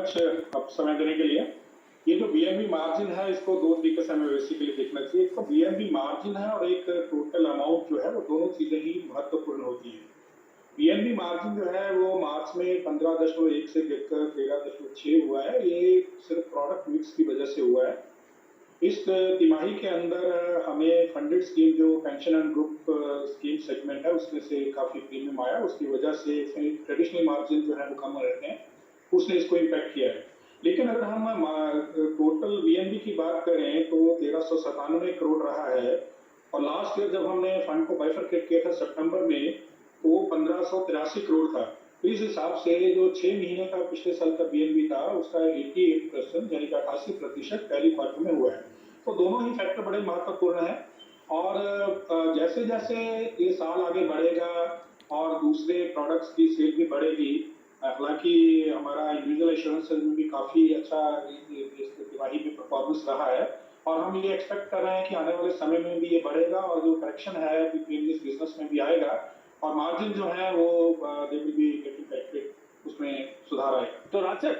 Much अब समय देने के लिए। ये जो बीएनबी मार्जिन है इसको दो तरीके से हमें बेसिकली देखना चाहिए। एक तो बीएनबी मार्जिन है और एक टोटल अमाउंट जो है वो दोनों चीजें ही महत्वपूर्ण होती हैं। बीएनबी मार्जिन जो है वो मार्च में 15.1 से गिरकर 13.6 हुआ है। ये सिर्फ प्रोडक्ट मिक्स की वजह से हुआ है। इस तिमाही के अंदर हमें फंडेड स्कीम जो pension and group scheme segment है उसमें से काफी प्रीमियम आया, उसकी वजह से ट्रेडिशनल मार्जिन जो है वो कम रहते हैं, उसने इसको इम्पैक्ट किया है। लेकिन अगर हम टोटल बीएनबी की बात करें तो 1397 करोड़ रहा है और लास्ट ईयर जब हमने फंड को बाइफरकेट किया था सितंबर में तो वो 1583 करोड़ था। तो इस हिसाब से जो 6 महीने का पिछले साल का बीएनबी था उसका 88% यानी कि 88% पहली क्वार्टर में हुआ है। तो दोनों ही फैक्टर बड़े महत्वपूर्ण है और जैसे जैसे ये साल आगे बढ़ेगा और दूसरे प्रोडक्ट्स की सेल भी बढ़ेगी, हालांकि हमारा इंडिविजुअल इंश्योरेंस में भी काफी अच्छा इस तिमाही में परफॉर्मेंस रहा है और हम ये एक्सपेक्ट कर रहे हैं कि आने वाले समय में भी ये बढ़ेगा और जो करेक्शन है प्रीवियस बिजनेस में भी आएगा और मार्जिन जो है वो they will be getting corrected, उसमें सुधार आएगा। तो राज सर,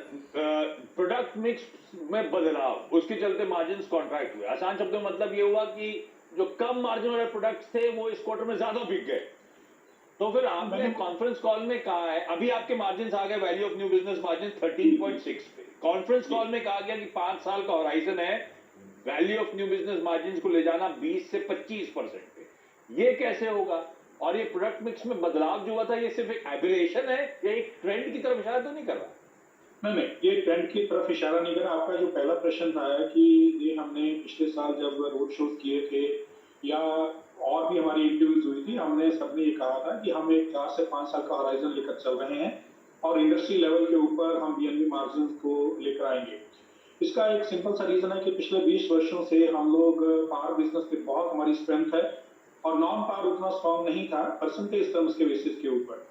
प्रोडक्ट मिक्स में बदलाव उसके चलते मार्जिन कॉन्ट्रैक्ट हुए। आसान शब्दों में मतलब ये हुआ कि जो कम मार्जिन वाले प्रोडक्ट्स थे वो इस क्वार्टर में ज्यादा बिक गए। तो फिर आपने कॉन्फ्रेंस कॉल में कहा है, अभी आपके मार्जिन आ गए value of new business margin 13.6 पे। कॉन्फ्रेंस कॉल में कहा गया कि 5 साल का होराइजन है value of new business margin को ले जाना 20 से 25% पे। ये कैसे होगा? और ये प्रोडक्ट मिक्स में बदलाव जो हुआ था ये सिर्फ एक एबिरेशन है या एक ट्रेंड की तरफ इशारा तो नहीं कर रहा? नहीं, ये ट्रेंड की तरफ इशारा नहीं कर रहा। आपका जो पहला प्रश्न था कि ये हमने पिछले साल जब रोड शो किए थे या और भी हमारी इंटरव्यूज हुई थी, हमने सबने ये कहा था कि हम एक 4 से 5 साल का होराइजन लेकर चल रहे हैं और इंडस्ट्री लेवल के ऊपर हम बीएनबी मार्जिन को लेकर आएंगे। इसका एक सिंपल सा रीजन है कि पिछले 20 वर्षों से हम लोग पावर बिजनेस में बहुत हमारी स्ट्रेंथ है और नॉन पावर उतना स्ट्रॉन्ग नहीं था परसेंटेज टर्म्स के बेसिस के ऊपर।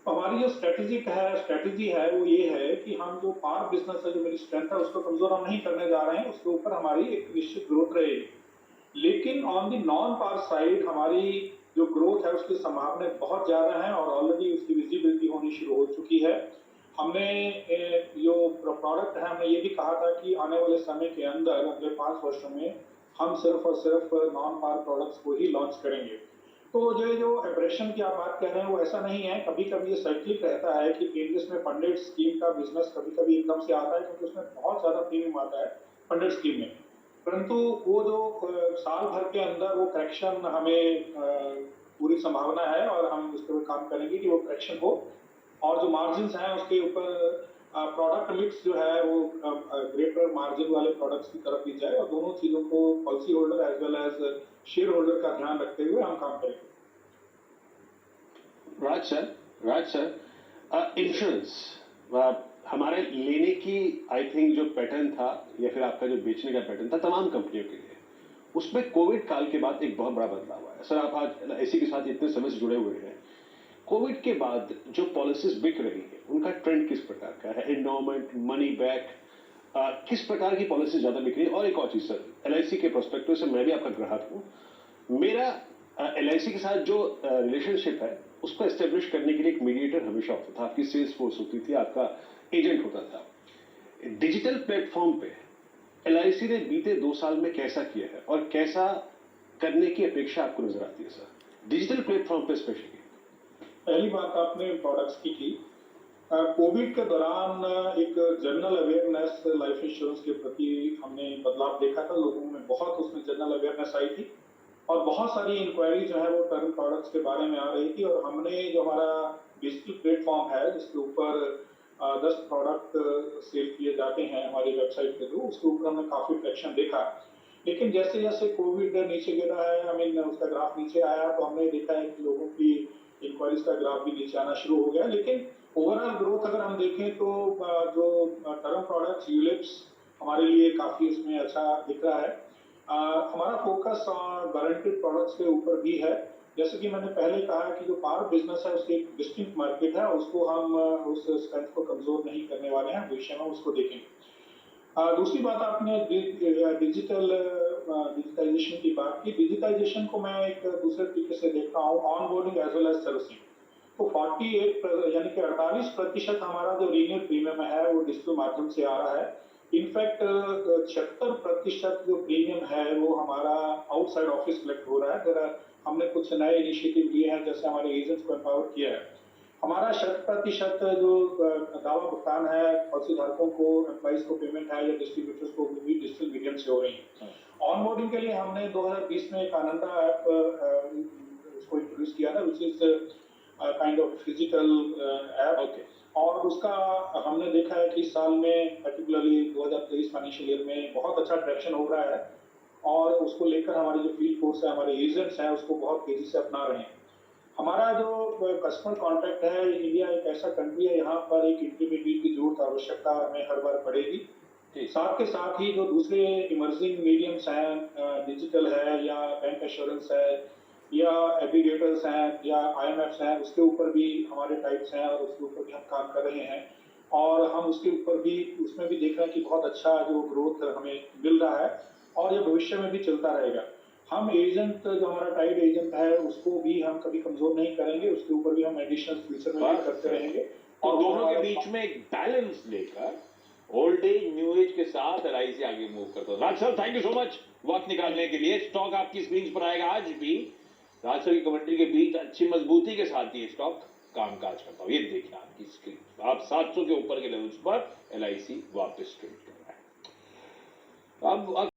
तो हमारी जो स्ट्रेटेजी है वो ये है कि हम जो पावर बिजनेस है, जो मेरी स्ट्रेंथ है, उसको कमजोर हम नहीं करने जा रहे हैं, उसके ऊपर हमारी एक निश्चित ग्रोथ रहेगी। लेकिन on the non power side हमारी जो ग्रोथ है उसकी संभावना बहुत ज्यादा है और ऑलरेडी उसकी विजिबिलिटी होनी शुरू हो चुकी है। हमने जो प्रोडक्ट है हमने ये भी कहा था कि आने वाले समय के अंदर अगले 5 वर्षों में हम सिर्फ और सिर्फ नॉन पावर प्रोडक्ट्स को ही लॉन्च करेंगे। तो जो ऑपरेशन की आप बात कर रहे हैं वो ऐसा नहीं है। कभी कभी ये साइक्लिक रहता है कि केंद्र में फंडेड स्कीम का बिजनेस कभी कभी एकदम से आता है क्योंकि उसमें बहुत ज्यादा प्रीमियम आता है फंडेड स्कीम में, परंतु वो जो साल भर के अंदर वो करेक्शन हमें पूरी संभावना है और हम उस पर काम करेंगे कि वो करेक्शन हो और जो मार्जिन हैं उसके ऊपर प्रोडक्ट मिक्स जो है वो ग्रेटर मार्जिन वाले प्रोडक्ट्स की तरफ ली जाए और दोनों चीजों को policy holder as well as share holder का ध्यान रखते हुए हम काम करेंगे। राज सर, इंश्योरेंस हमारे लेने की आई थिंक जो पैटर्न था या फिर आपका जो बेचने का पैटर्न था तमाम कंपनियों के लिए, उसमें कोविड काल के बाद एक बहुत बड़ा बदलाव आया। सर आप आज एलआईसी के साथ इतने समय से जुड़े हुए हैं, कोविड के बाद जो पॉलिसीज बिक रही है उनका ट्रेंड किस प्रकार का है? एंडोमेंट, मनी बैक, किस प्रकार की पॉलिसी ज्यादा बिक रही है? और एक और चीज सर, एलआईसी के प्रोस्पेक्टिव से मैं भी आपका ग्राहक हूं, मेरा एलआईसी के साथ जो रिलेशनशिप है उसको एस्टेब्लिश करने के लिए एक मीडिएटर हमेशा होता था, आपकी सेल्स फोर्स होती थी, आपका एजेंट होता था। डिजिटल प्लेटफॉर्म पे एलआईसी ने बीते 2 साल में कैसा किया है और कैसा करने की अपेक्षा आपको नजर आती है सर डिजिटल प्लेटफॉर्म पे स्पेशली? पहली बात आपने प्रोडक्ट्स की थी। कोविड के दौरान एक जनरल अवेयरनेस लाइफ इंश्योरेंस के प्रति हमने बदलाव देखा था, लोगों में बहुत उसमें जनरल अवेयरनेस आई थी और बहुत सारी इंक्वायरी जो है वो टर्म प्रोडक्ट्स के बारे में आ रही थी और हमने जो हमारा डिजिटल प्लेटफॉर्म है जिसके ऊपर 10 प्रोडक्ट सेल किए जाते हैं हमारी वेबसाइट के थ्रू, उसके ऊपर हमने काफी ट्रैक्शन देखा। लेकिन जैसे जैसे कोविड नीचे गिरा है, उसका ग्राफ नीचे आया तो हमने देखा है कि लोगों की इंक्वायरीज का ग्राफ भी नीचे आना शुरू हो गया। लेकिन ओवरऑल ग्रोथ अगर हम देखें तो जो टर्म प्रोडक्ट्स यूलिप्स हमारे लिए काफी इसमें अच्छा दिख रहा है। हमारा फोकस गारंटेड प्रोडक्ट्स के ऊपर भी है। जैसे कि मैंने पहले कहा कि जो पावर बिजनेस है उसकी एक डिस्टिंक्ट मार्केट है, उसको हम उस स्ट्रेंथ को कमजोर नहीं करने वाले हैं, भविष्य में उसको देखेंगे। दूसरी बात आपने डिजिटाइजेशन की बात की। डिजिटाइजेशन को मैं एक दूसरे तरीके से देखता हूँ, onboarding as well as servicing. तो 48 यानी कि 48% हमारा जो रीन्यूअल प्रीमियम है वो डिजिटल माध्यम से आ रहा है। इनफैक्ट 76% जो प्रीमियम है वो हमारा आउटसाइड ऑफिस कलेक्ट हो रहा है। हमने कुछ नए इनिशिएटिव लिए हैं, जैसे हमारे एजेंट्स को एम्पावर किया है। हमारा 100% जो दावा भुगतान है पॉलिसी धारकों को, एम्प्लॉइज को पेमेंट है या डिस्ट्रीब्यूटर्स को, वो भी डिजिटल मीडियम से हो रही है। ऑनबोर्डिंग के लिए हमने 2020 में एक आनंदा ऐप उसको इंट्रोड्यूस किया था, which is kind of physical app. और उसका हमने देखा है कि इस साल में पर्टिकुलरली 2023 फाइनेंशियल ईयर में बहुत अच्छा ट्रैक्शन हो रहा है और उसको लेकर हमारे जो फील्ड फोर्स है, हमारे एजेंट्स हैं, उसको बहुत तेजी से अपना रहे हैं। हमारा जो कस्टमर कॉन्ट्रैक्ट है, इंडिया एक ऐसा कंट्री है, यहाँ पर एक इंटरमीडिएट की जरूरत आवश्यकता हमें हर बार पड़ेगी। साथ के साथ ही जो दूसरे इमर्जिंग मीडियम्स हैं, डिजिटल है या बैंक एश्योरेंस है या एग्रीगेटर्स हैं या आईएमएफ्स हैं, उसके ऊपर भी हमारे टाइप्स हैं और उसके ऊपर भी हम काम कर रहे हैं। और हम उसके ऊपर भी, उसमें भी देख रहे हैं कि बहुत अच्छा जो ग्रोथ हमें मिल रहा है और ये भविष्य में भी चलता रहेगा। हम एजेंट, जो हमारा टाइड एजेंट है, उसको भी हम कभी कमजोर नहीं करेंगे, उसके ऊपर भी हम एडिशनल फ्यूचर में भी करते रहेंगे। और दोनों के बीच में एक बैलेंस लेकर ओल्ड एज न्यू एज के साथ एलआईसी आगे मूव करता है। Raj sir, thank you so much वक्त निकालने के लिए। स्टॉक आपकी स्क्रीन पर आएगा आज भी। राज सर की कमेंट्री के बीच अच्छी मजबूती के साथ ये स्टॉक कामकाज करता हूं। ये देखिए आपकी स्क्रीन, आप 700 के ऊपर के लेवल्स पर एलआईसी वापस ट्रेड कर रहा है। अब